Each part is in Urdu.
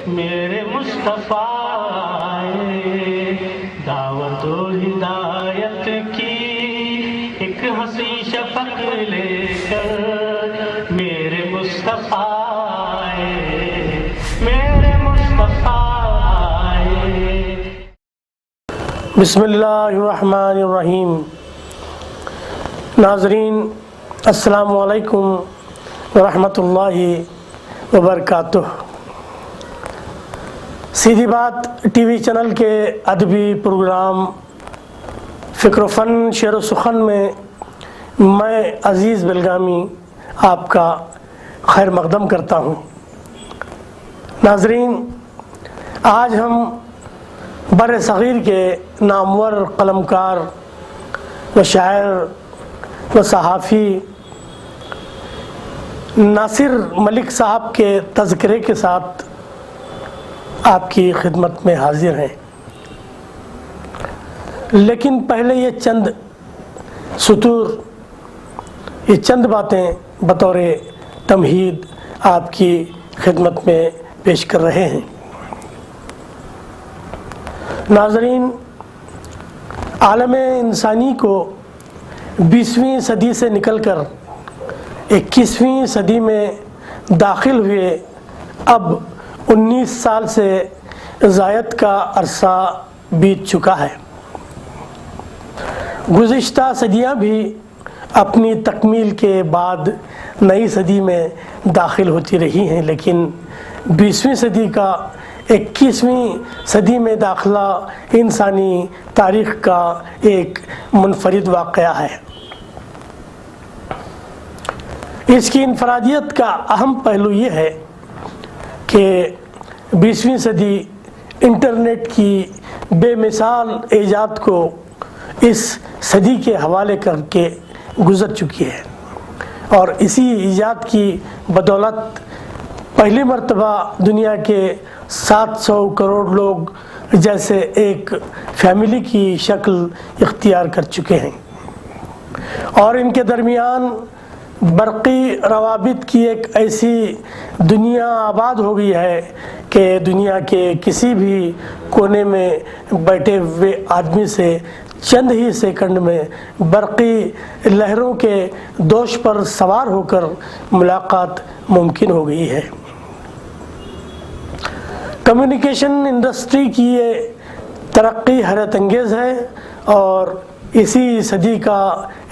میرے مصطفیٰ آئے دعوت و ہدایت کی ایک ہنسی شفق لے کر، میرے مصطفیٰ آئے، میرے مصطفیٰ آئے۔ بسم اللہ الرحمن الرحیم۔ ناظرین السلام علیکم ورحمۃ اللہ وبرکاتہ۔ سیدھی بات ٹی وی چینل کے ادبی پروگرام فکر و فن شعر و سخن میں میں عزیز بلگامی آپ کا خیر مقدم کرتا ہوں۔ ناظرین، آج ہم بر صغیر کے نامور قلمکار و شاعر و صحافی ناصر ملک صاحب کے تذکرے کے ساتھ آپ کی خدمت میں حاضر ہیں، لیکن پہلے یہ چند سطور، یہ چند باتیں بطور تمہید آپ کی خدمت میں پیش کر رہے ہیں۔ ناظرین، عالم انسانی کو 20ویں صدی سے نکل کر 21ویں صدی میں داخل ہوئے اب 19 سال سے زائد کا عرصہ بیت چکا ہے۔ گزشتہ صدیاں بھی اپنی تکمیل کے بعد نئی صدی میں داخل ہوتی رہی ہیں، لیکن 20ویں صدی کا 21ویں صدی میں داخلہ انسانی تاریخ کا ایک منفرد واقعہ ہے۔ اس کی انفرادیت کا اہم پہلو یہ ہے کہ 20ویں صدی انٹرنیٹ کی بے مثال ایجاد کو اس صدی کے حوالے کر کے گزر چکی ہے، اور اسی ایجاد کی بدولت پہلی مرتبہ دنیا کے 700 کروڑ لوگ جیسے ایک فیملی کی شکل اختیار کر چکے ہیں، اور ان کے درمیان برقی روابط کی ایک ایسی دنیا آباد ہو گئی ہے کہ دنیا کے کسی بھی کونے میں بیٹھے ہوئے آدمی سے چند ہی سیکنڈ میں برقی لہروں کے دوش پر سوار ہو کر ملاقات ممکن ہو گئی ہے۔ کمیونیکیشن انڈسٹری کی یہ ترقی حیرت انگیز ہے، اور اسی صدی کا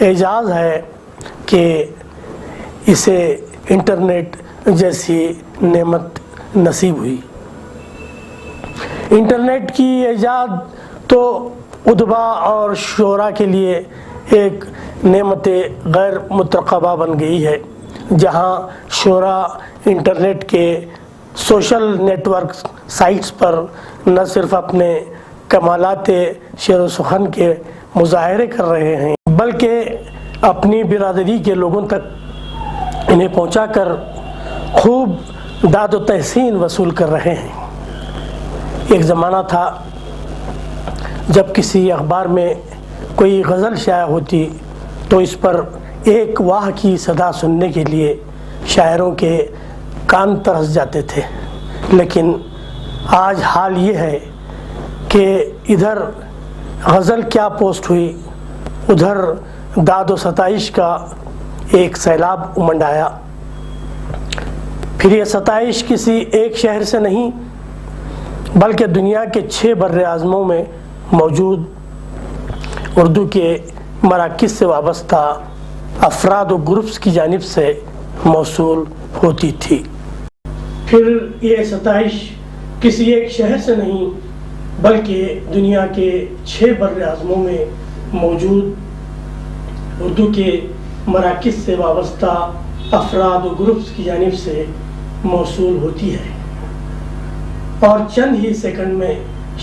اعجاز ہے کہ اسے انٹرنیٹ جیسی نعمت نصیب ہوئی۔ انٹرنیٹ کی ایجاد تو ادبا اور شعراء کے لیے ایک نعمت غیر مترقبہ بن گئی ہے، جہاں شعراء انٹرنیٹ کے سوشل نیٹ ورک سائٹس پر نہ صرف اپنے کمالات شعر و سخن کے مظاہرے کر رہے ہیں، بلکہ اپنی برادری کے لوگوں تک انہیں پہنچا کر خوب داد و تحسین وصول کر رہے ہیں۔ ایک زمانہ تھا جب کسی اخبار میں کوئی غزل شائع ہوتی تو اس پر ایک واہ کی صدا سننے کے لیے شاعروں کے کان ترس جاتے تھے، لیکن آج حال یہ ہے کہ ادھر غزل کیا پوسٹ ہوئی، ادھر داد و ستائش کا ایک سیلاب امنڈ آیا۔ پھر یہ ستائش کسی ایک شہر سے نہیں بلکہ دنیا کے 6 بر اعظموں میں موجود اردو کے مراکز سے وابستہ افراد و گروپس کی جانب سے موصول ہوتی تھی۔ پھر یہ ستائش کسی ایک شہر سے نہیں بلکہ دنیا کے 6 بر اعظموں میں موجود اردو کے مراکز سے وابستہ افراد و گروپس کی جانب سے موصول ہوتی ہے، اور چند ہی سیکنڈ میں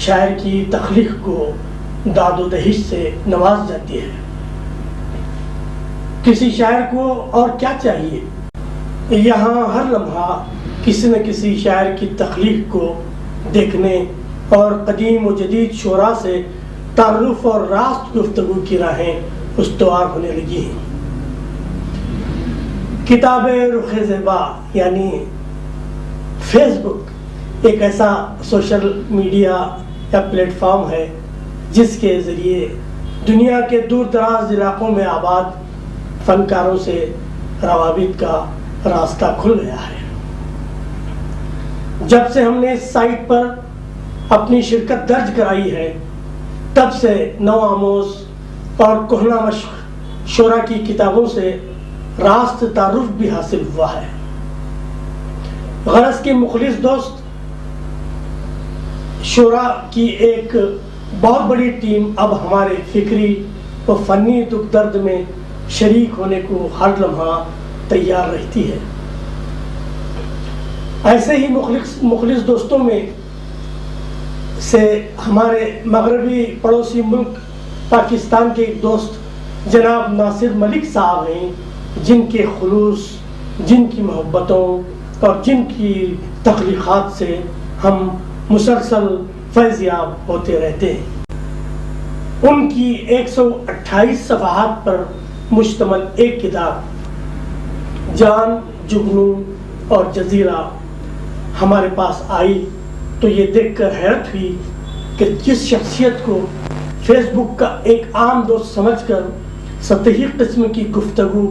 شاعر کی تخلیق کو داد و دہش سے نواز جاتی ہے۔ کسی شاعر کو اور کیا چاہیے؟ یہاں ہر لمحہ کسی نہ کسی شاعر کی تخلیق کو دیکھنے اور قدیم و جدید شعراء سے تعارف اور راست گفتگو کی راہیں استوار ہونے لگی ہیں۔ کتاب رخ زیبا یعنی فیس بک ایک ایسا سوشل میڈیا یا پلیٹ فارم ہے جس کے ذریعے دنیا کے دور دراز علاقوں میں آباد فنکاروں سے روابط کا راستہ کھل گیا ہے۔ جب سے ہم نے اس سائٹ پر اپنی شرکت درج کرائی ہے تب سے نو آموز اور کہنہ مشق شعراء کی کتابوں سے راست تعارف بھی حاصل ہوا ہے۔ غرض کے مخلص دوست، شعراء کی ایک بہت بڑی ٹیم اب ہمارے فکری و فنی دکھ درد میں شریک ہونے کو ہر لمحہ تیار رہتی ہے۔ ایسے ہی مخلص دوستوں میں سے ہمارے مغربی پڑوسی ملک پاکستان کے ایک دوست جناب ناصر ملک صاحب ہیں، جن کے خلوص، جن کی محبتوں اور جن کی تخلیقات سے ہم مسلسل فیض یاب ہوتے رہتے ہیں۔ ان کی 128 صفحات پر مشتمل ایک کتاب جان، جگنو اور جزیرہ ہمارے پاس آئی تو یہ دیکھ کر حیرت ہوئی کہ جس شخصیت کو فیس بک کا ایک عام دوست سمجھ کر سطحی قسم کی گفتگو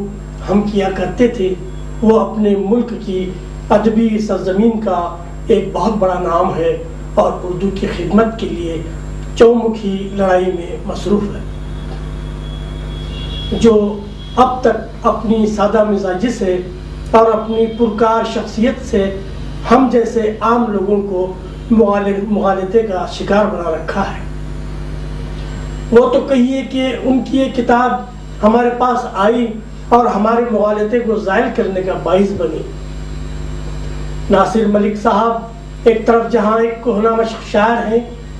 ہم کیا کرتے تھے، وہ اپنے ملک کی ادبی سرزمین کا ایک بہت بڑا نام ہے اور اردو کی خدمت کے لیے چومکھی لڑائی میں مصروف ہے، جو اب تک اپنی سادہ مزاجی سے اور اپنی پرکار شخصیت سے ہم جیسے عام لوگوں کو مغالطے کا شکار بنا رکھا ہے۔ وہ تو کہیے کہ ان کی یہ کتاب ہمارے پاس آئی اور ہمارے مغالطے کو زائل کرنے کا باعث بنی۔ ناصر ملک صاحب ایک طرف جہاں ایک کہنہ مشق شاعر ہیں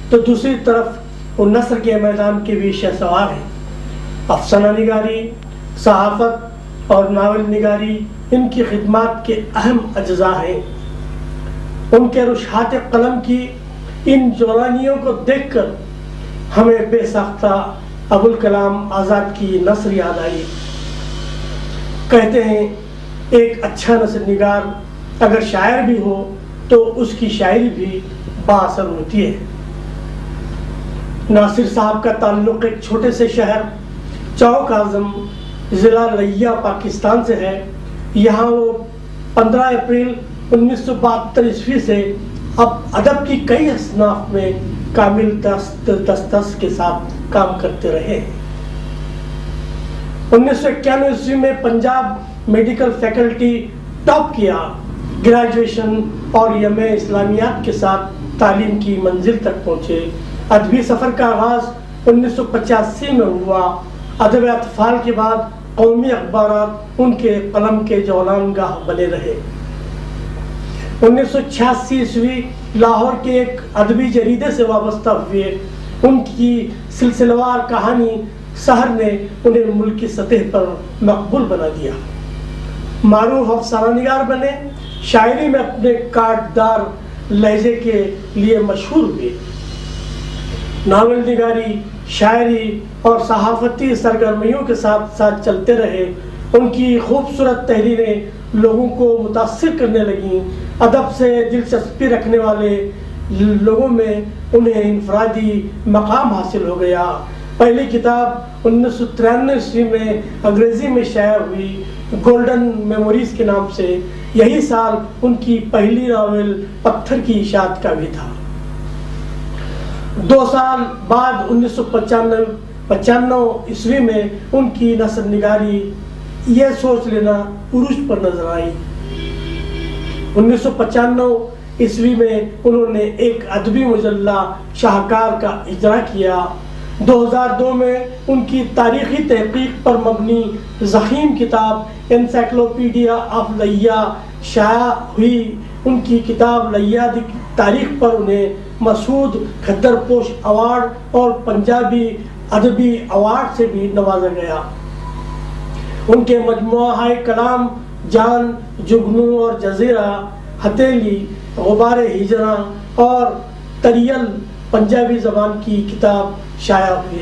تو دوسری طرف وہ نثر کے میدان کے بھی شہسوار ہیں۔ افسانہ نگاری، صحافت اور ناول نگاری ان کی خدمات کے اہم اجزاء ہیں۔ ان کے رشحات قلم کی ان جولانیوں کو دیکھ کر ہمیں بے ساختہ ابوالکلام آزاد کی نثر یاد آئی۔ کہتے ہیں ایک اچھا نثر نگار اگر شاعر بھی ہو تو اس کی شاعری بھی با اثر ہوتی ہے۔ ناصر صاحب کا تعلق ایک چھوٹے سے شہر چوک اعظم ضلع لیا پاکستان سے ہے۔ یہاں وہ 15 اپریل 1972 عیسوی سے اب ادب کی کئی اصناف میں کامل دسترس کے ساتھ کام کرتے رہے۔ 1991 عیسوی میں پنجاب میڈیکل فیکلٹی ٹاپ کیا، گریجویشن اور ایم اے اسلامیات کے ساتھ تعلیم کی منزل تک پہنچے۔ ادبی سفر کا آغاز 1985 میں ہوا۔ ادب اطفال کے بعد قومی اخبارات ان کے قلم کے جولان گاہ بنے رہے۔ 1986 عیسوی لاہور کے ایک ادبی جریدے سے وابستہ ہوئے۔ ان کی سلسلہ وار کہانی سحر نے انہیں ملکی سطح پر مقبول بنا دیا۔ معروف افسانہ نگار بنے، شاعری میں اپنے کاٹدار لہجے کے لیے مشہور ہوئے۔ ناول نگاری، شاعری اور صحافتی سرگرمیوں کے ساتھ ساتھ چلتے رہے۔ ان کی خوبصورت تحریریں لوگوں کو متاثر کرنے لگیں۔ ادب سے دلچسپی رکھنے والے لوگوں میں انہیں انفرادی مقام حاصل ہو گیا۔ پہلی کتاب 1993 عیسوی میں انگریزی میں شائع ہوئی، گولڈن میموریز کے نام سے۔ یہی سال ان کی پہلی ناول پتھر کی اشاعت کا بھی تھا۔ 2 سال بعد 1995 عیسوی میں ان کی نثر نگاری یہ سوچ لینا عروج پر نظر آئی۔ 1995 عیسوی میں انہوں نے ایک ادبی مجلہ شاہکار کا اجرا کیا۔ 2002 میں ان کی تاریخی تحقیق پر مبنی ضخیم کتاب انسائکلوپیڈیا آف لیا شائع ہوئی۔ ان کی کتاب لیا دی تاریخ پر انہیں مسعود کھدر پوش ایوارڈ اور پنجابی ادبی ایوارڈ سے بھی نوازا گیا۔ ان کے مجموعہ کلام جان، جگنو اور جزیرہ، ہتھیلی، غبار ہجراں اور تریل پنجابی زبان کی کتاب شائع ہوئی۔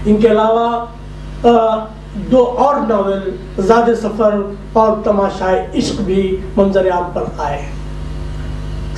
ان کے علاوہ 2 اور ناول زاد سفر اور تماشائے عشق بھی منظر عام پر آئے۔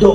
2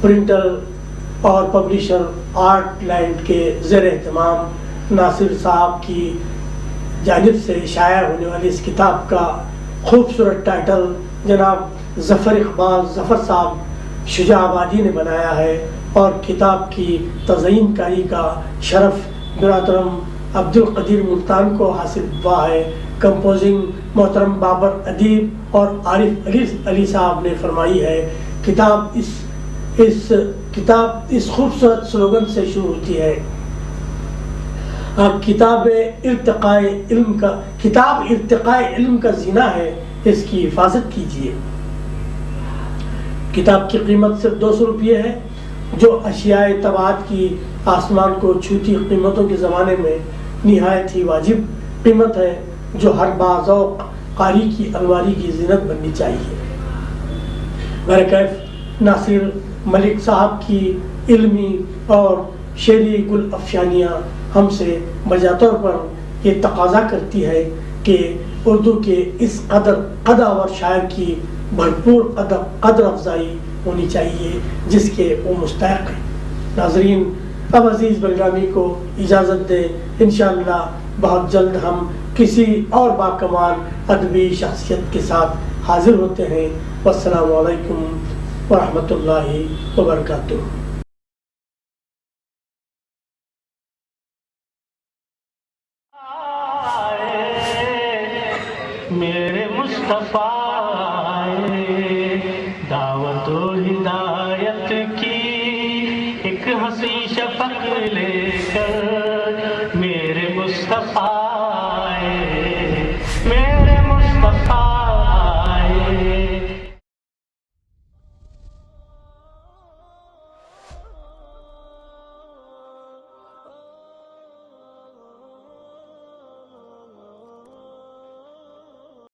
پرنٹر اور پبلشر آرٹ لینڈ کے زیر اہتمام ناصر صاحب کی جانب سے شائع ہونے والی اس کتاب کا خوبصورت ٹائٹل جناب ظفر اقبال ظفر صاحب شجاع آبادی نے بنایا ہے، اور کتاب کی تزئین کاری کا شرف برادرم عبد القدیر ملتان کو حاصل ہوا ہے۔ کمپوزنگ محترم بابر ادیب اور عارف علی صاحب نے فرمائی ہے۔ کتاب اس خوبصورت سلوگن سے شروع ہوتی ہے، کتاب ارتقاء علم کا زینہ ہے، اس کی حفاظت کیجیے۔ کتاب کی قیمت صرف 200 روپے ہے، جو اشیاء طباعت کی آسمان کو چھوتی قیمتوں کے زمانے میں نہایت ہی واجب قیمت ہے، جو ہر باذوق قاری کی الماری کی زینت بننی چاہیے۔ برکیف ناصر ملک صاحب کی علمی اور شعری گل افشانیاں ہم سے بجا طور پر یہ تقاضا کرتی ہے کہ اردو کے اس قدور شاعر کی بھرپور قدر افزائی ہونی چاہیے جس کے وہ مستحق ہیں۔ ناظرین، اب عزیز بلرامی کو اجازت دیں، انشاءاللہ بہت جلد ہم کسی اور باکمال ادبی شخصیت کے ساتھ حاضر ہوتے ہیں۔ والسلام علیکم ورحمۃ اللہ وبرکاتہ۔ میرے مصطفیٰ آئے، دعوت و ہدایت کی ایک حسین شفق لے کر، میرے مصطفیٰ